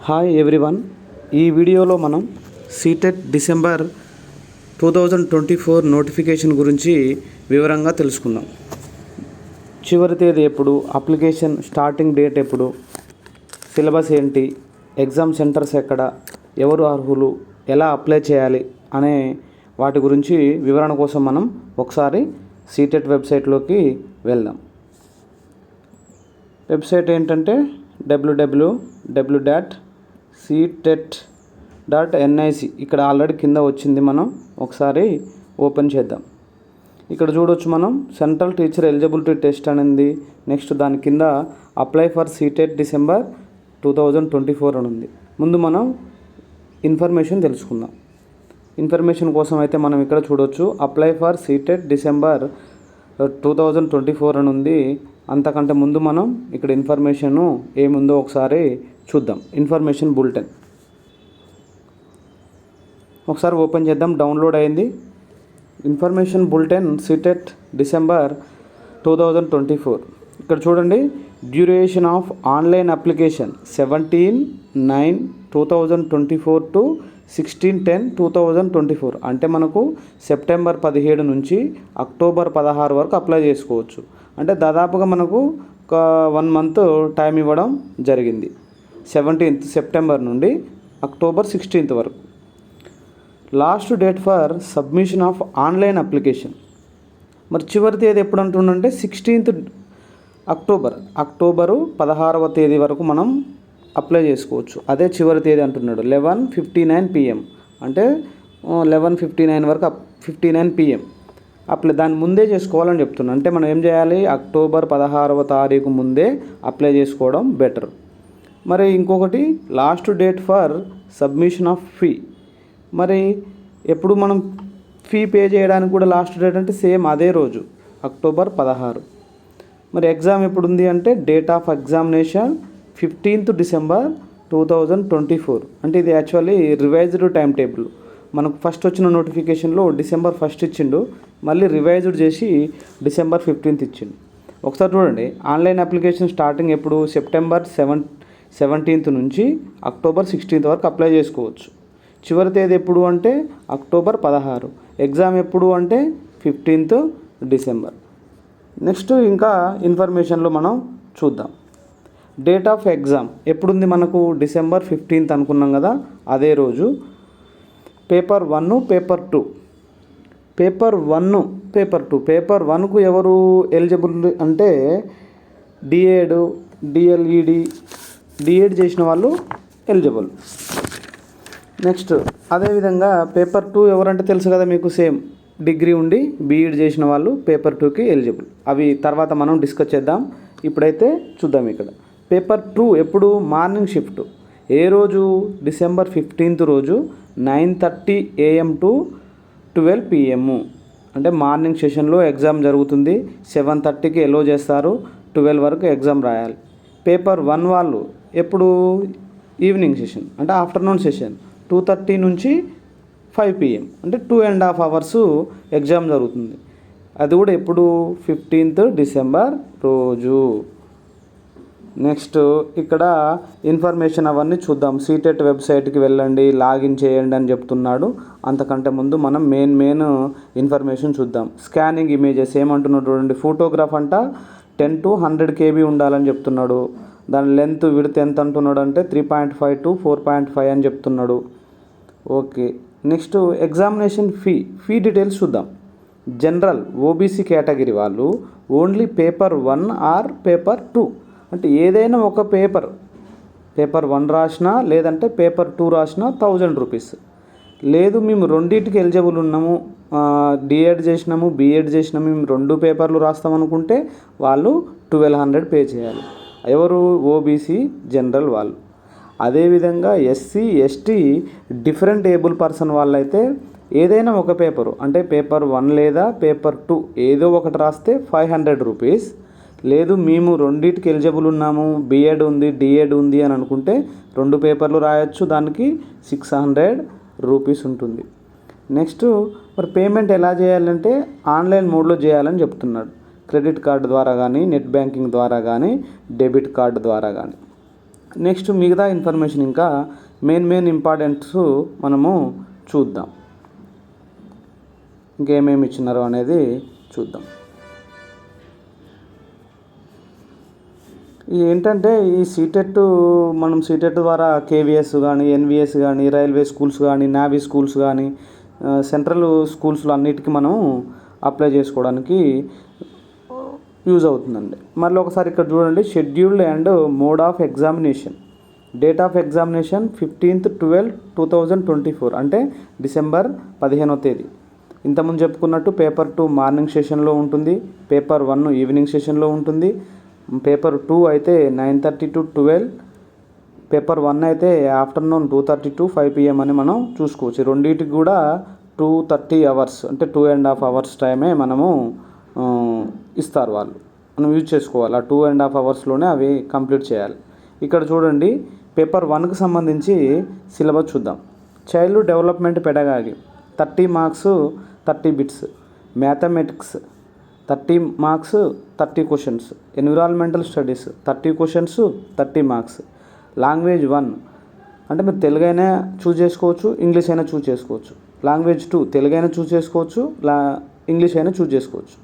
Hi everyone. ఈ వీడియోలో మనం సీటెట్ డిసెంబర్ 2024 నోటిఫికేషన్ గురించి వివరంగా తెలుసుకుందాం. చివరి తేదీ ఎప్పుడు, అప్లికేషన్ స్టార్టింగ్ డేట్ ఎప్పుడు, సిలబస్ ఏంటి, ఎగ్జామ్ సెంటర్స్ ఎక్కడ, ఎవరు అర్హులు, ఎలా అప్లై చేయాలి అనే వాటి గురించి వివరణ కోసం మనం ఒకసారి సీటెట్ వెబ్సైట్లోకి వెళ్దాం. వెబ్సైట్ ఏంటంటే www.ctet.nic. ఇక్కడ ఆల్రెడీ కింద వచ్చింది, మనం ఒకసారి ఓపెన్ చేద్దాం. ఇక్కడ చూడవచ్చు మనం సెంట్రల్ టీచర్ ఎలిజిబిలిటీ టెస్ట్ అనేది, నెక్స్ట్ దాని కింద అప్లై ఫర్ సీటెట్ డిసెంబర్ 2024 అని ఉంది. ముందు మనం ఇన్ఫర్మేషన్ తెలుసుకుందాం. ఇన్ఫర్మేషన్ కోసం అయితే మనం ఇక్కడ చూడవచ్చు అప్లై ఫర్ సీటెట్ డిసెంబర్ 2024 అని ఉంది. అంతకంటే ముందు మనం ఇక్కడ ఇన్ఫర్మేషన్ ఏముందో ఒకసారి చూద్దాం. ఇన్ఫర్మేషన్ బులెటిన్ ఒకసారి ఓపెన్ చేద్దాం. డౌన్లోడ్ అయింది. Information bulletin CTET December 2024. ఇక్కడ చూడండి, duration of online application 17/9/2024 to 16/10/2024. అంటే మనకు సెప్టెంబర్ 17 నుంచి అక్టోబర్ 16 వరకు అప్లై చేసుకోవచ్చు. అంటే దాదాపుగా మనకు ఒక 1 మంత్ టైం ఇవ్వడం జరిగింది. 17th సెప్టెంబర్ నుండి అక్టోబర్ 16th వరకు. Last date for submission of online application, మరి చివరి తేదీ ఎప్పుడు అంటుండంటే 16th అక్టోబరు 16వ తేదీ వరకు మనం అప్లై చేసుకోవచ్చు. అదే చివరి తేదీ అంటున్నాడు. 11:59 PM, అంటే 11:59 వరకు 59 PM అప్లై. దాని ముందే చేసుకోవాలని చెప్తున్నాను. అంటే మనం ఏం చేయాలి, అక్టోబర్ 16వ తారీఖు ముందే అప్లై చేసుకోవడం బెటర్. మరి ఇంకొకటి last date for submission of fee, మరి ఎప్పుడు మనం ఫీ పే చేయడానికి కూడా లాస్ట్ డేట్ అంటే సేమ్ అదే రోజు, అక్టోబర్ 16. మరి ఎగ్జామ్ ఎప్పుడు ఉంది అంటే date of examination 15th December 2024. అంటే ఇది యాక్చువల్లీ రివైజ్డ్ టైం టేబుల్. మనకు ఫస్ట్ వచ్చిన నోటిఫికేషన్లో December 1 ఇచ్చిండు, మళ్ళీ రివైజ్డ్ చేసి December 15 ఇచ్చిండు. ఒకసారి చూడండి, ఆన్లైన్ అప్లికేషన్ స్టార్టింగ్ ఎప్పుడు, సెప్టెంబర్ 17 నుంచి అక్టోబర్ 16 వరకు అప్లై చేసుకోవచ్చు. చివరి తేదీ ఎప్పుడు అంటే అక్టోబర్ 16. ఎగ్జామ్ ఎప్పుడు అంటే 15th December. నెక్స్ట్ ఇంకా ఇన్ఫర్మేషన్లో మనం చూద్దాం. డేట్ ఆఫ్ ఎగ్జామ్ ఎప్పుడుంది మనకు, December 15 అనుకున్నాం కదా, అదే రోజు. Paper 1, paper 2. Paper 1, paper 2. Paper 1కు ఎవరు ఎలిజిబుల్ అంటే డిఎడ్, డిఎల్ఈడి, డిఎడ్ చేసిన వాళ్ళు ఎలిజిబుల్. నెక్స్ట్ అదేవిధంగా పేపర్ 2 ఎవరంటే తెలుసు కదా మీకు, సేమ్ డిగ్రీ ఉండి బీఈడ్ చేసిన వాళ్ళు పేపర్ 2కి ఎలిజిబుల్. అవి తర్వాత మనం డిస్కస్ చేద్దాం. ఇప్పుడైతే చూద్దాం. ఇక్కడ పేపర్ 2 ఎప్పుడు, మార్నింగ్ షిఫ్ట్. ఏ రోజు, December 15 రోజు 9:30 AM టు 12 PM. అంటే మార్నింగ్ సెషన్లో ఎగ్జామ్ జరుగుతుంది. 7:30కి ఎలో చేస్తారు, 12 వరకు ఎగ్జామ్ రాయాలి. పేపర్ 1 వాళ్ళు ఎప్పుడు, ఈవినింగ్ సెషన్ అంటే ఆఫ్టర్నూన్ సెషన్ 2:30 నుంచి 5 PM, అంటే 2.5 hours ఎగ్జామ్ జరుగుతుంది. అది కూడా ఎప్పుడు, 15th December రోజు. నెక్స్ట్ ఇక్కడ ఇన్ఫర్మేషన్ అవన్నీ చూద్దాం. సీటెట్ వెబ్సైట్కి వెళ్ళండి, లాగిన్ చేయండి అని చెప్తున్నాడు. అంతకంటే ముందు మనం మెయిన్ ఇన్ఫర్మేషన్ చూద్దాం. స్కానింగ్ ఇమేజెస్ ఏమంటున్నాడు చూడండి. ఫోటోగ్రాఫ్ అంట 10 to 100 KB ఉండాలని చెప్తున్నాడు. దాని లెంత్ విడ్త్ ఎంత అంటున్నాడు అంటే 3.5 to 4.5 అని చెప్తున్నాడు. Okay. Next examination fee details చూద్దాం. జనరల్ ఓబీసీ కేటగిరీ వాళ్ళు ఓన్లీ పేపర్ 1 ఆర్ పేపర్ 2, అంటే ఏదైనా ఒక పేపర్ 1 రాసినా లేదంటే పేపర్ 2 రాసినా 1000 రూపీస్. లేదు మేము రెండింటికి ఎలిజిబుల్ ఉన్నాము, డిఎడ్ చేసినాము, బీఎడ్ చేసినాము, మేము 2 పేపర్లు రాస్తామనుకుంటే వాళ్ళు 1200 పే చేయాలి. ఎవరు, ఓబీసీ జనరల్ వాళ్ళు. అదేవిధంగా SC ST different able person వాళ్ళైతే ఏదైనా ఒక పేపరు, అంటే పేపర్ 1 లేదా పేపర్ 2 ఏదో ఒకటి రాస్తే 500 రూపీస్. లేదు మేము రెండింటికి ఎలిజిబుల్ ఉన్నాము, బీఎడ్ ఉంది, డిఎడ్ ఉంది అని అనుకుంటే 2 పేపర్లు రాయొచ్చు, దానికి 600 రూపీస్ ఉంటుంది. నెక్స్ట్ మరి పేమెంట్ ఎలా చేయాలంటే ఆన్లైన్ మోడ్లో చేయాలని చెప్తున్నాడు. క్రెడిట్ కార్డు ద్వారా కానీ, నెట్ బ్యాంకింగ్ ద్వారా కానీ, డెబిట్ కార్డు ద్వారా కానీ. నెక్స్ట్ మిగతా ఇన్ఫర్మేషన్ ఇంకా మెయిన్ ఇంపార్టెంట్స్ మనము చూద్దాం. ఇంకేమేమి ఇచ్చినారో అనేది చూద్దాం. ఏంటంటే ఈ సీటెట్ మనం సీటెట్ ద్వారా కేవీఎస్ కానీ, ఎన్విఎస్ కానీ, రైల్వే స్కూల్స్ కానీ, నేవీ స్కూల్స్ కానీ, సెంట్రల్ స్కూల్స్లో అన్నిటికీ మనం అప్లై చేసుకోవడానికి యూజ్ అవుతుందండి. మళ్ళీ ఒకసారి ఇక్కడ చూడండి, scheduled and mode of examination. Date of examination 15/12/2024 అంటే డిసెంబర్ 15వ తేదీ. ఇంతకుముందు చెప్పుకున్నట్టు పేపర్ 2 మార్నింగ్ సెషన్లో ఉంటుంది, పేపర్ 1 ఈవినింగ్ సెషన్లో ఉంటుంది, పేపర్ 2 అయితే 9:30 to 12, పేపర్ 1 అయితే ఆఫ్టర్నూన్ 2:30 to 5 PM అని మనం చూసుకోవచ్చు. రెండింటికి కూడా 230 hours అంటే 2.5 hours టైమే మనము ఇస్తారు వాళ్ళు, మనం యూజ్ చేసుకోవాలి. ఆ 2.5 hours అవి కంప్లీట్ చేయాలి. ఇక్కడ చూడండి, పేపర్ 1కి సంబంధించి సిలబస్ చూద్దాం. Child development pedagogy 30 marks 30 bits, mathematics 30 marks 30 questions, environmental studies 30 questions 30 marks, language 1 అంటే మీరు తెలుగు అయినా చూస్ చేసుకోవచ్చు, ఇంగ్లీష్ అయినా చూస్ చేసుకోవచ్చు. లాంగ్వేజ్ 2 తెలుగు అయినా చూస్ చేసుకోవచ్చు, ఇంగ్లీష్ అయినా చూస్ చేసుకోవచ్చు.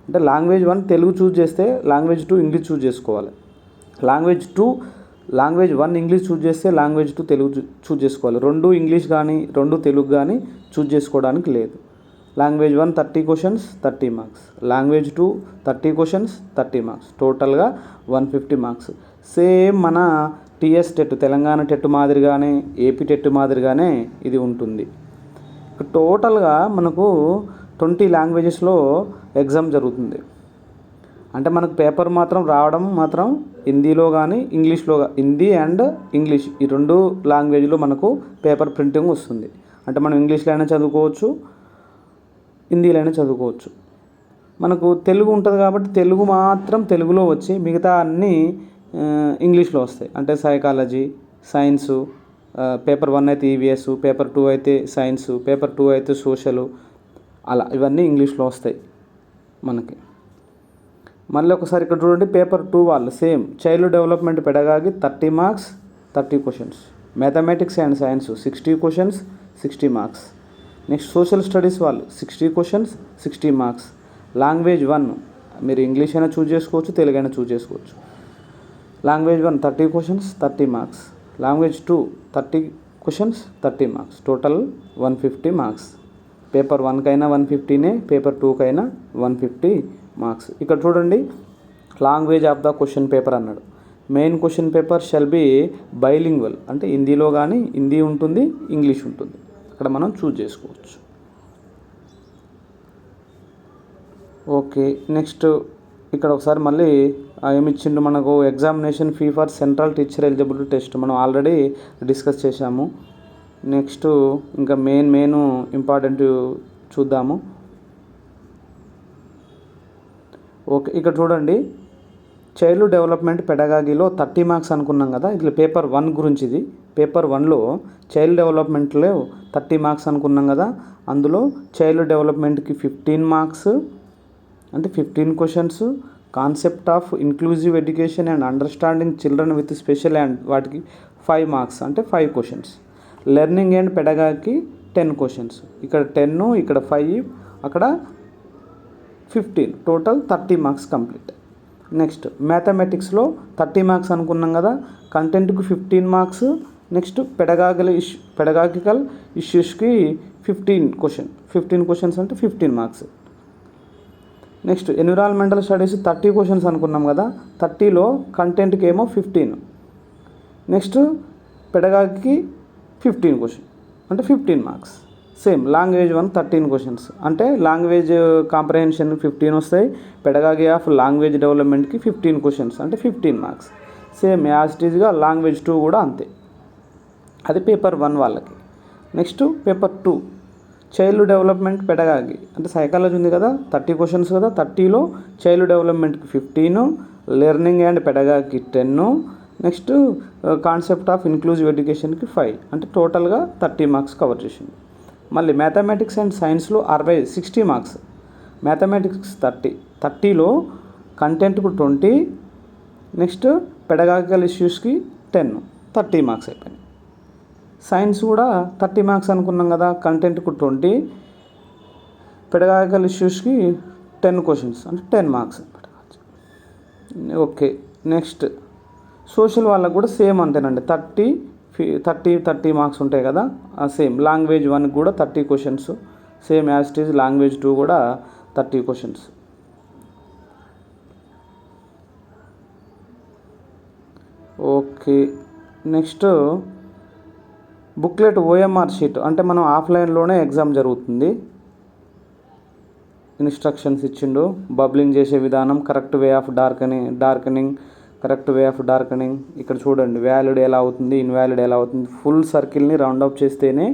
అంటే లాంగ్వేజ్ 1 తెలుగు చూస్ చేస్తే లాంగ్వేజ్ 2 ఇంగ్లీష్ చూస్ చేసుకోవాలి. లాంగ్వేజ్ 1 ఇంగ్లీష్ చూస్ చేస్తే లాంగ్వేజ్ 2 తెలుగు చూస్ చేసుకోవాలి. రెండు ఇంగ్లీష్ కానీ రెండు తెలుగు కానీ చూస్ చేసుకోవడానికి లేదు. Language 1 30 questions 30 marks, language 2 30 questions 30 marks, టోటల్గా 150 marks. సేమ్ మన టీఎస్ టెట్ తెలంగాణ టెట్ మాదిరిగానే ఏపీ టెట్ మాదిరిగానే ఇది ఉంటుంది. టోటల్గా మనకు 20 లాంగ్వేజెస్లో ఎగ్జామ్ జరుగుతుంది. అంటే మనకు పేపర్ మాత్రం రావడం మాత్రం హిందీలో కానీ ఇంగ్లీష్లో, హిందీ అండ్ ఇంగ్లీష్ ఈ రెండు లాంగ్వేజ్లో మనకు పేపర్ ప్రింటింగ్ వస్తుంది. అంటే మనం ఇంగ్లీష్లో అయినా చదువుకోవచ్చు, హిందీలో అయినా చదువుకోవచ్చు. మనకు తెలుగు ఉంటుంది కాబట్టి తెలుగు మాత్రం తెలుగులో వచ్చి మిగతా అన్నీ ఇంగ్లీష్లో వస్తాయి. అంటే సైకాలజీ, సైన్సు, పేపర్ 1 అయితే ఈవీఎస్, పేపర్ 2 అయితే సైన్స్, పేపర్ 2 అయితే సోషల్, అలా ఇవన్నీ ఇంగ్లీష్లో వస్తాయి మనకి. మళ్ళీ ఒకసారి ఇక్కడ చూడండి, పేపర్ 2 వాళ్ళు same child development pedagogy 30 marks 30 questions, mathematics and science 60 questions 60 marks. Next social studies వాళ్ళు 60 questions 60 marks. లాంగ్వేజ్ 1 మీరు ఇంగ్లీష్ అయినా చూస్ చేసుకోవచ్చు, తెలుగు అయినా చూస్ చేసుకోవచ్చు. Language 1 30 questions 30 marks, language 2 30 questions 30 marks, total 150 marks. Paper 1కైనా 150నే, పేపర్ 2కైనా 150 marks. ఇక్కడ చూడండి, language of the question paper అన్నాడు. Main question paper shall be bilingual అంటే హిందీలో కానీ హిందీ ఉంటుంది, ఇంగ్లీష్ ఉంటుంది. అక్కడ మనం చూస్ చేసుకోవచ్చు. ఓకే, నెక్స్ట్ ఇక్కడ ఒకసారి మళ్ళీ ఏమిచ్చిండు మనకు, examination fee for central teacher eligibility test మనం ఆల్రెడీ డిస్కస్ చేశాము. నెక్స్ట్ ఇంకా మెయిన్ ఇంపార్టెంట్ చూద్దాము. ఓకే, ఇక్కడ చూడండి, చైల్డ్ డెవలప్మెంట్ పెడగాగిలో 30 marks అనుకున్నాం కదా, ఇట్లా పేపర్ 1 గురించి. ఇది పేపర్ 1లో చైల్డ్ డెవలప్మెంట్లో 30 marks అనుకున్నాం కదా, అందులో చైల్డ్ డెవలప్మెంట్కి 15 marks అంటే 15 questions, concept of inclusive education and understanding children with special and వాటికి 5 marks అంటే 5 questions. లెర్నింగ్ అండ్ పెడగాకి 10 questions, ఇక్కడ 10 ఇక్కడ 5 అక్కడ 15, టోటల్ 30 marks కంప్లీట్. నెక్స్ట్ మ్యాథమెటిక్స్లో 30 marks అనుకున్నాం కదా, కంటెంట్కి 15 marks. నెక్స్ట్ పెడగాగికల్ ఇష్యూస్కి 15 questions అంటే 15 marks. Next environmental studies 30 questions అనుకున్నాం కదా, 30లో కంటెంట్కి ఏమో 15. నెక్స్ట్ పెడగాగికి 15 questions అంటే 15 marks. సేమ్ లాంగ్వేజ్ 1 13 questions అంటే లాంగ్వేజ్ కాంప్రహెన్షన్ 15 వస్తాయి, పెడగాగి ఆఫ్ లాంగ్వేజ్ డెవలప్మెంట్కి 15 questions అంటే 15 marks. సేమ్ యాజ్ ఇట్ ఈజ్గా లాంగ్వేజ్ 2 కూడా అంతే, అది పేపర్ 1 వాళ్ళకి. Next paper 2 child development pedagogy అంటే సైకాలజీ ఉంది కదా, 30 questions కదా, 30లో చైల్డ్ డెవలప్మెంట్కి 15, లెర్నింగ్ అండ్ పెడగాగికి 10, నెక్స్ట్ కాన్సెప్ట్ ఆఫ్ ఇంక్లూజివ్ ఎడ్యుకేషన్కి 5 అంటే టోటల్గా 30 marks కవర్ చేసింది. మళ్ళీ మ్యాథమెటిక్స్ అండ్ సైన్స్లో 60 marks, మ్యాథమెటిక్స్ 30లో కంటెంట్కు 20, నెక్స్ట్ పెడగాగికల్ ఇష్యూస్కి 10 30 మార్క్స్ అయిపోయినాయి. సైన్స్ కూడా 30 మార్క్స్ అనుకున్నాం కదా, కంటెంట్కు 20, పెడగాగికల్ ఇష్యూస్కి 10 క్వశ్చన్స్ అంటే 10 మార్క్స్. ఓకే, నెక్స్ట్ సోషల్ వాళ్ళకు కూడా సేమ్ అంతేనండి, 30 మార్క్స్ ఉంటాయి కదా, సేమ్. లాంగ్వేజ్ 1 కూడా 30 questions, same as it is. Language 2 కూడా 30 questions. Okay, next booklet OMR sheet అంటే మనం ఆఫ్లైన్లోనే ఎగ్జామ్ జరుగుతుంది. ఇన్స్ట్రక్షన్స్ ఇచ్చిండు, బబ్లింగ్ చేసే విధానం, correct way of darkening, correct way of darkening. ఇక్కడ చూడండి వ్యాలిడ్ ఎలా అవుతుంది, ఇన్వాలిడ్ ఎలా అవుతుంది. ఫుల్ సర్కిల్ని రౌండప్ చేస్తేనే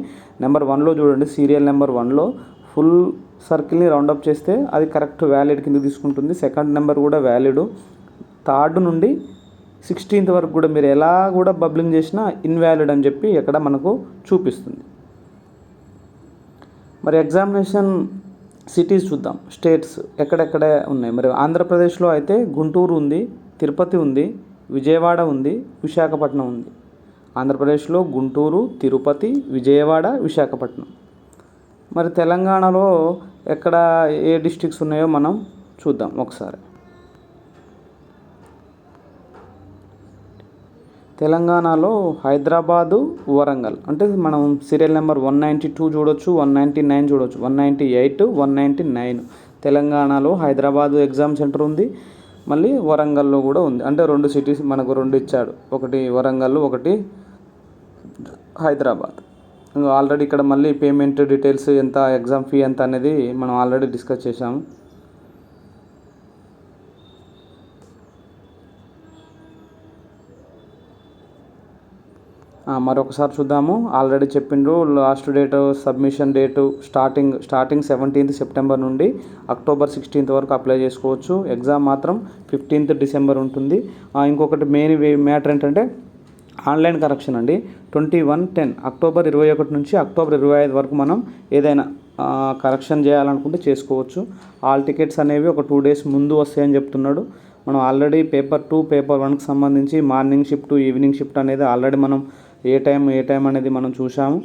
నెంబర్ 1లో చూడండి, సీరియల్ నెంబర్ 1లో ఫుల్ సర్కిల్ని రౌండప్ చేస్తే అది కరెక్ట్ వ్యాలిడ్ కింద తీసుకుంటుంది. సెకండ్ నెంబర్ కూడా వ్యాలిడ్. థర్డ్ నుండి 16th వరకు కూడా మీరు ఎలా కూడా బబ్లింగ్ చేసినా ఇన్వాలిడ్ అని చెప్పి ఇక్కడ మనకు చూపిస్తుంది. మరి ఎగ్జామినేషన్ సిటీస్ చూద్దాం, స్టేట్స్ ఎక్కడెక్కడ ఉన్నాయి. మరి ఆంధ్రప్రదేశ్లో అయితే గుంటూరు ఉంది, తిరుపతి ఉంది, విజయవాడ ఉంది, విశాఖపట్నం ఉంది. ఆంధ్రప్రదేశ్లో గుంటూరు, తిరుపతి, విజయవాడ, విశాఖపట్నం. మరి తెలంగాణలో ఎక్కడ ఏ డిస్ట్రిక్ట్స్ ఉన్నాయో మనం చూద్దాం ఒకసారి. తెలంగాణలో హైదరాబాదు, వరంగల్. అంటే మనం సీరియల్ నెంబర్ 192 చూడొచ్చు, 199 చూడొచ్చు, 198, 199. తెలంగాణలో హైదరాబాదు ఎగ్జామ్ సెంటర్ ఉంది, మళ్ళీ వరంగల్లో కూడా ఉంది. అంటే 2 సిటీస్ మనకు 2 ఇచ్చాడు, ఒకటి వరంగల్, ఒకటి హైదరాబాద్. ఆల్రెడీ ఇక్కడ మళ్ళీ పేమెంట్ డీటెయిల్స్ ఎంత, ఎగ్జామ్ ఫీ ఎంత అనేది మనం ఆల్రెడీ డిస్కస్ చేసాము. మరొకసారి చూద్దాము. ఆల్రెడీ చెప్పిండ్రు last date, submission date starting 17th September నుండి అక్టోబర్ 16th వరకు అప్లై చేసుకోవచ్చు. ఎగ్జామ్ మాత్రం 15th డిసెంబర్ ఉంటుంది. ఇంకొకటి మెయిన్ మ్యాటర్ ఏంటంటే ఆన్లైన్ కరెక్షన్ అండి. 21/10 అక్టోబర్ 21 నుంచి అక్టోబర్ 25 వరకు మనం ఏదైనా కరెక్షన్ చేయాలనుకుంటే చేసుకోవచ్చు. ఆల్ టికెట్స్ అనేవి ఒక 2 days ముందు వస్తాయని చెప్తున్నాడు. మనం ఆల్రెడీ పేపర్ 2, పేపర్ 1కి సంబంధించి మార్నింగ్ షిఫ్ట్, ఈవినింగ్ షిఫ్ట్ అనేది ఆల్రెడీ మనం ఏ టైం అనేది మనం చూసాము.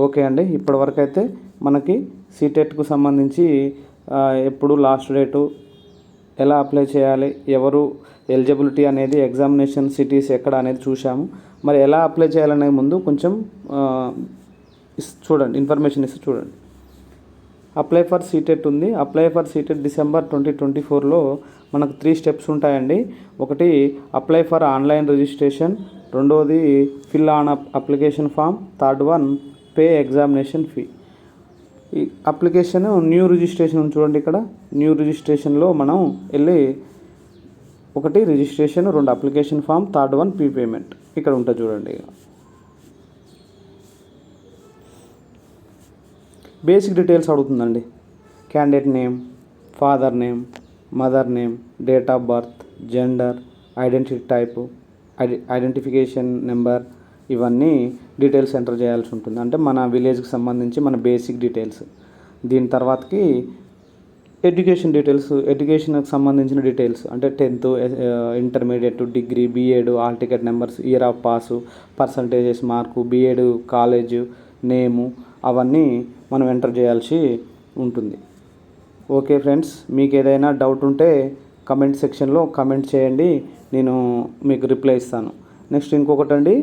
ఓకే అండి, ఇప్పటివరకు అయితే మనకి సీటెట్కు సంబంధించి ఎప్పుడు లాస్ట్ డేటు, ఎలా అప్లై చేయాలి, ఎవరు ఎలిజిబిలిటీ అనేది, ఎగ్జామినేషన్ సిటీస్ ఎక్కడ అనేది చూసాము. మరి ఎలా అప్లై చేయాలనే ముందు కొంచెం చూడండి, ఇన్ఫర్మేషన్ ఇస్తే చూడండి. అప్లై ఫర్ సీటెట్ ఉంది. అప్లై ఫర్ సీటెట్ December 2024లో మనకు 3 steps ఉంటాయండి. ఒకటి అప్లై ఫర్ ఆన్లైన్ రిజిస్ట్రేషన్, రెండోది fill on application form, third one pay examination fee. ఈ అప్లికేషన్ న్యూ రిజిస్ట్రేషన్ చూడండి, ఇక్కడ న్యూ రిజిస్ట్రేషన్లో మనం వెళ్ళి ఒకటి registration, 2 application form, third one fee payment ఇక్కడ ఉంటుంది చూడండి. బేసిక్ డీటెయిల్స్ అడుగుతుందండి. Candidate name, father name, mother name, date of birth, gender, identity type, identification number, ఇవన్నీ డీటెయిల్స్ ఎంటర్ చేయాల్సి ఉంటుంది. అంటే మన విలేజ్కి సంబంధించి మన బేసిక్ డీటెయిల్స్. దీని తర్వాతకి ఎడ్యుకేషన్ డీటెయిల్స్, ఎడ్యుకేషన్కి సంబంధించిన డీటెయిల్స్ అంటే 10th, intermediate, degree, BEd, hall ticket numbers, year of pass, percentages mark, BEd college name, అవన్నీ మనం ఎంటర్ చేయాల్సి ఉంటుంది. ఓకే ఫ్రెండ్స్, మీకు ఏదైనా డౌట్ ఉంటే కమెంట్ సెక్షన్లో కమెంట్ చేయండి, నేను మీకు రిప్లై ఇస్తాను. నెక్స్ట్ ఇంకొకటి అండి,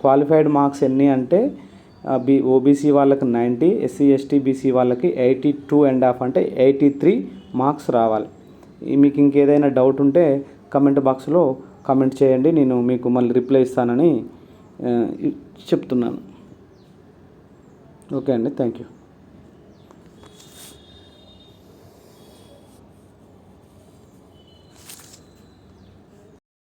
క్వాలిఫైడ్ మార్క్స్ ఎన్ని అంటే ఓబీసీ వాళ్ళకి 90, ఎస్సీ ఎస్టీ బీసీ వాళ్ళకి 82.5 అంటే 83 మార్క్స్ రావాలి. మీకు ఇంకేదైనా డౌట్ ఉంటే కమెంట్ బాక్స్లో కమెంట్ చేయండి, నేను మీకు మళ్ళీ రిప్లై ఇస్తానని చెప్తున్నాను. ఓకే అండి, థ్యాంక్ యూ.